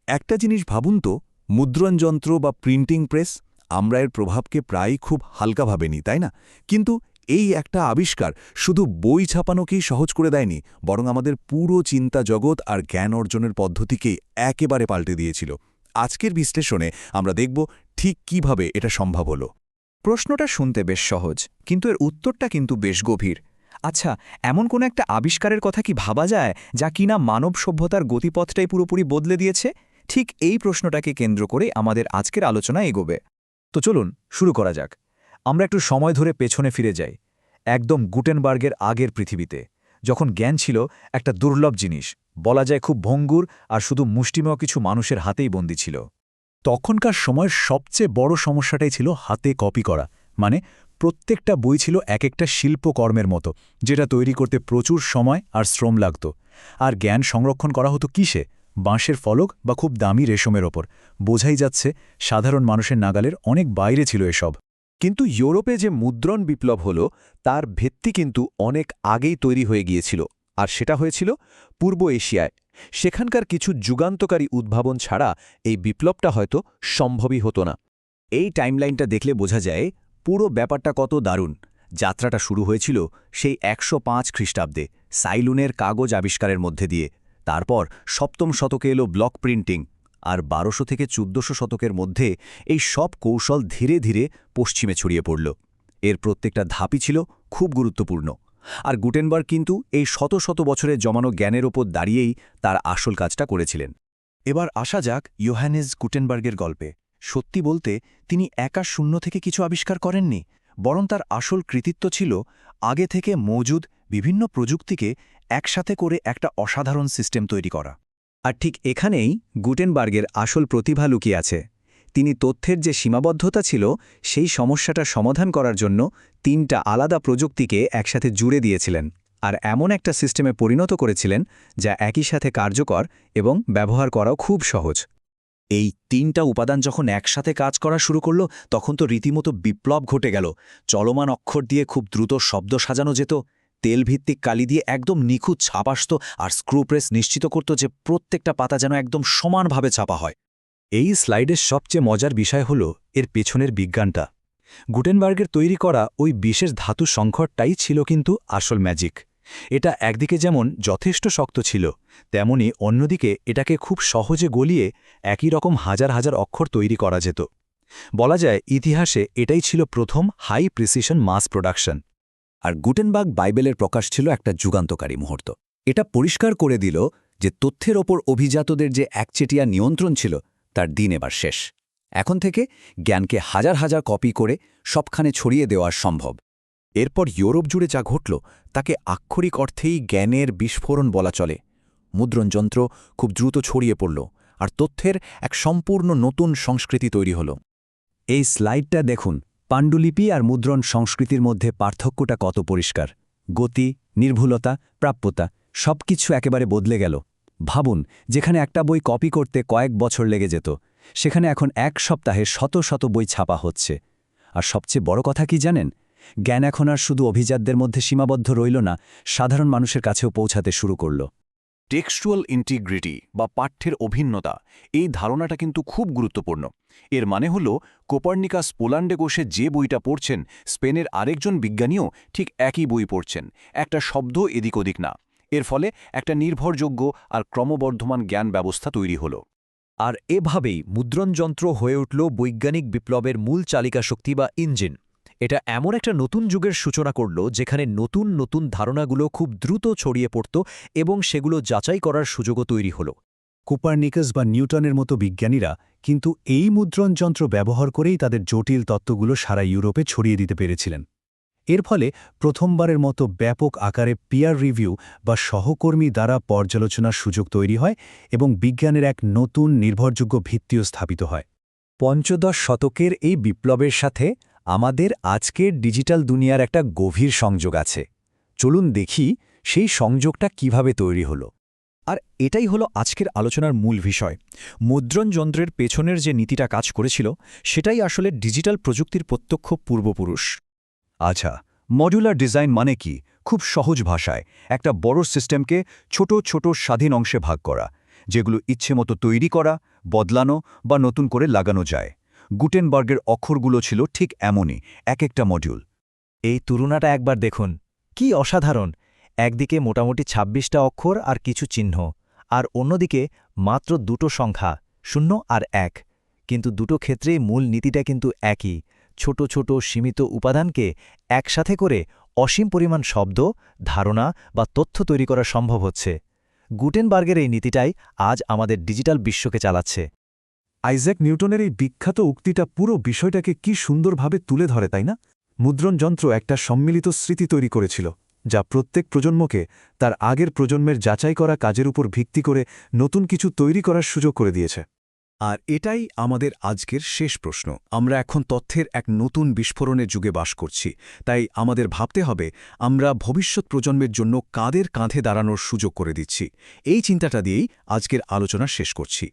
একটা জিনিস ভাবুন তো, মুদ্রণযন্ত্র বা প্রিন্টিং প্রেস, আমরা এর প্রভাবকে প্রায়ই খুব হালকাভাবে নিই, তাই না? কিন্তু এই একটা আবিষ্কার শুধু বই ছাপানোকেই সহজ করে দেয়নি, বরং আমাদের পুরো চিন্তা জগৎ আর জ্ঞান অর্জনের পদ্ধতিকেই একেবারে পাল্টে দিয়েছিল। আজকের বিশ্লেষণে আমরা দেখব ঠিক কিভাবে এটা সম্ভব হলো। প্রশ্নটা শুনতে বেশ সহজ, কিন্তু এর উত্তরটা কিন্তু বেশ গভীর। আচ্ছা, এমন কোনো একটা আবিষ্কারের কথা কি ভাবা যায় যা কিনা মানব সভ্যতার গতিপথটাই পুরোপুরি বদলে দিয়েছে? ঠিক এই প্রশ্নটাকে কেন্দ্র করে আমাদের আজকের আলোচনা এগোবে। তো চলুন শুরু করা যাক। আমরা একটু সময় ধরে পেছনে ফিরে যাই, একদম গুটেনবার্গের আগের পৃথিবীতে, যখন জ্ঞান ছিল একটা দুর্লভ জিনিস, বলা যায় খুব ভঙ্গুর, আর শুধু মুষ্টিমেয় কিছু মানুষের হাতেই বন্দী ছিল। তখনকার সময়ের সবচেয়ে বড় সমস্যাটাই ছিল হাতে কপি করা। মানে প্রত্যেকটা বই ছিল এক একটা শিল্পকর্মের মতো, যেটা তৈরি করতে প্রচুর সময় আর শ্রম লাগত। আর জ্ঞান সংরক্ষণ করা হতো কিসে? বাঁশের ফলক বা খুব দামি রেশমের ওপর। বোঝাই যাচ্ছে সাধারণ মানুষের নাগালের অনেক বাইরে ছিল এসব। কিন্তু ইউরোপে যে মুদ্রণ বিপ্লব হল, তার ভিত্তি কিন্তু অনেক আগেই তৈরি হয়ে গিয়েছিল। আর সেটা হয়েছিল পূর্ব এশিয়ায়। সেখানকার কিছু যুগান্তকারী উদ্ভাবন ছাড়া এই বিপ্লবটা হয়তো সম্ভবই হতো না। এই টাইমলাইনটা দেখলে বোঝা যায় পুরো ব্যাপারটা কত দারুণ। যাত্রাটা শুরু হয়েছিল সেই ১০৫ খ্রিস্টাব্দে সাইলুনের কাগজ আবিষ্কারের মধ্যে দিয়ে। তারপর সপ্তম শতকে এলো ব্লক প্রিন্টিং, আর ১২০০ থেকে ১৪০০ শতকের মধ্যে এই সব কৌশল ধীরে ধীরে পশ্চিমে ছড়িয়ে পড়ল। এর প্রত্যেকটা ধাপই ছিল খুব গুরুত্বপূর্ণ। আর গুটেনবার্গ কিন্তু এই শত শত বছরের জমানো জ্ঞানের ওপর দাঁড়িয়েই তার আসল কাজটা করেছিলেন। এবার আসা যাক ইয়োহানেস গুটেনবার্গের গল্পে। সত্যি বলতে তিনি একা শূন্য থেকে কিছু আবিষ্কার করেননি, বরং তার আসল কৃতিত্ব ছিল আগে থেকে মজুদ বিভিন্ন প্রযুক্তিকে একসাথে করে একটা অসাধারণ সিস্টেম তৈরি করা। আর ঠিক এখানেই গুটেনবার্গের আসল প্রতিভা লুকিয়ে আছে। তিনি তথ্যের যে সীমাবদ্ধতা ছিল সেই সমস্যাটা সমাধান করার জন্য ৩টা আলাদা প্রযুক্তিকে একসাথে জুড়ে দিয়েছিলেন, আর এমন একটা সিস্টেমে পরিণত করেছিলেন যা একই সাথে কার্যকর এবং ব্যবহার করাও খুব সহজ। এই ৩টা উপাদান যখন একসাথে কাজ করা শুরু করল, তখন তো রীতিমতো বিপ্লব ঘটে গেল। চলমান অক্ষর দিয়ে খুব দ্রুত শব্দ সাজানো যেত, তেলভিত্তিক কালি দিয়ে একদম নিখুঁত ছাপ আসত, আর স্ক্রুপ্রেস নিশ্চিত করত যে প্রত্যেকটা পাতা যেন একদম সমানভাবে ছাপা হয়। এই স্লাইডের সবচেয়ে মজার বিষয় হল এর পেছনের বিজ্ঞানটা। গুটেনবার্গের তৈরি করা ওই বিশেষ ধাতু সংকরটাই ছিল কিন্তু আসল ম্যাজিক। এটা একদিকে যেমন যথেষ্ট শক্ত ছিল, তেমনি অন্যদিকে এটাকে খুব সহজে গলিয়ে একই রকম হাজার হাজার অক্ষর তৈরি করা যেত। বলা যায় ইতিহাসে এটাই ছিল প্রথম হাই প্রিসিশন মাস প্রোডাকশন। আর গুটেনবার্গ বাইবেলের প্রকাশ ছিল একটা যুগান্তকারী মুহূর্ত। এটা পরিষ্কার করে দিল যে তথ্যের ওপর অভিজাতদের যে একচেটিয়া নিয়ন্ত্রণ ছিল তার দিন এবার শেষ। এখন থেকে জ্ঞানকে হাজার হাজার কপি করে সবখানে ছড়িয়ে দেওয়া সম্ভব। এরপর ইউরোপ জুড়ে যা ঘটল তাকে আক্ষরিক অর্থেই জ্ঞানের বিস্ফোরণ বলা চলে। মুদ্রণযন্ত্র খুব দ্রুত ছড়িয়ে পড়ল, আর তথ্যের এক সম্পূর্ণ নতুন সংস্কৃতি তৈরি হল। এই স্লাইডটা দেখুন, পাণ্ডুলিপি আর মুদ্রণ সংস্কৃতির মধ্যে পার্থক্যটা কত পরিষ্কার। গতি, নির্ভুলতা, প্রাপ্যতা সবকিছু একেবারে বদলে গেল। ভাবুন, যেখানে একটা বই কপি করতে কয়েক বছর লেগে যেত, সেখানে এখন এক সপ্তাহে শত শত বই ছাপা হচ্ছে। আর সবচেয়ে বড় কথা কি জানেন? জ্ঞান এখন আর শুধু অভিজাতদের মধ্যে সীমাবদ্ধ রইল না, সাধারণ মানুষের কাছেও পৌঁছাতে শুরু করল। টেক্সচুয়াল ইন্টিগ্রিটি বা পাঠ্যের অভিন্নতা, এই ধারণাটা কিন্তু খুব গুরুত্বপূর্ণ। এর মানে হল কোপার্নিকাস পোল্যান্ডে বসে যে বইটা পড়ছেন, স্পেনের আরেকজন বিজ্ঞানীও ঠিক একই বই পড়ছেন, একটা শব্দ এদিক ওদিক না। এর ফলে একটা নির্ভরযোগ্য আর ক্রমবর্ধমান জ্ঞান ব্যবস্থা তৈরি হল। আর এভাবেই মুদ্রণযন্ত্র হয়ে উঠল বৈজ্ঞানিক বিপ্লবের মূল চালিকা শক্তি বা ইঞ্জিন। এটা এমন একটা নতুন যুগের সূচনা করল যেখানে নতুন নতুন ধারণাগুলো খুব দ্রুত ছড়িয়ে পড়ত এবং সেগুলো যাচাই করার সুযোগও তৈরি হল। কোপার্নিকাস বা নিউটনের মতো বিজ্ঞানীরা কিন্তু এই মুদ্রণযন্ত্র ব্যবহার করেই তাদের জটিল তত্ত্বগুলো সারা ইউরোপে ছড়িয়ে দিতে পেরেছিলেন। এর ফলে প্রথমবারের মতো ব্যাপক আকারে পিয়ার রিভিউ বা সহকর্মী দ্বারা পর্যালোচনার সুযোগ তৈরি হয় এবং বিজ্ঞানের এক নতুন নির্ভরযোগ্য ভিত্তিও স্থাপিত হয়। পঞ্চদশ শতকের এই বিপ্লবের সাথে আমাদের আজকের ডিজিটাল দুনিয়ার একটা গভীর সংযোগ আছে। চলুন দেখি সেই সংযোগটা কিভাবে তৈরি হলো। আর এটাই হলো আজকের আলোচনার মূল বিষয়। মুদ্রণযন্ত্রের পেছনের যে নীতিটা কাজ করেছিল, সেটাই আসলে ডিজিটাল প্রযুক্তির প্রত্যক্ষ পূর্বপুরুষ। আচ্ছা, মডুলার ডিজাইন মানে কি? খুব সহজ ভাষায় একটা বড় সিস্টেমকে ছোট ছোট স্বাধীন অংশে ভাগ করা, যেগুলো ইচ্ছেমতো তৈরি করা, বদলানো বা নতুন করে লাগানো যায়। গুটেনবার্গের অক্ষরগুলো ছিল ঠিক এমনই, এক একটা মডিউল। এই তুলনাটা একবার দেখুন, কি অসাধারণ! একদিকে মোটামুটি ২৬টা অক্ষর আর কিছু চিহ্ন, আর অন্যদিকে মাত্র দুটো সংখ্যা, 0 আর 1। কিন্তু দুটো ক্ষেত্রেই মূল নীতিটা কিন্তু একই, ছোট ছোট সীমিত উপাদানকে একসাথে করে অসীম পরিমাণ শব্দ, ধারণা বা তথ্য তৈরি করা সম্ভব হচ্ছে। গুটেনবার্গের এই নীতিটাই আজ আমাদের ডিজিটাল বিশ্বকে চালাচ্ছে। আইজ্যাক নিউটনের এই বিখ্যাত উক্তিটা পুরো বিষয়টাকে কি সুন্দরভাবে তুলে ধরে, তাই না? মুদ্রণযন্ত্র একটা সম্মিলিত স্মৃতি তৈরি করেছিল, যা প্রত্যেক প্রজন্মকে তার আগের প্রজন্মের যাচাই করা কাজের উপর ভিত্তি করে নতুন কিছু তৈরি করার সুযোগ করে দিয়েছে। আর এটাই আমাদের আজকের শেষ প্রশ্ন। আমরা এখন তথ্যের এক নতুন বিস্ফোরণের যুগে বাস করছি, তাই আমাদের ভাবতে হবে আমরা ভবিষ্যৎ প্রজন্মের জন্য কাঁধে দাঁড়ানোর সুযোগ করে দিচ্ছি। এই চিন্তাটা দিয়েই আজকের আলোচনা শেষ করছি।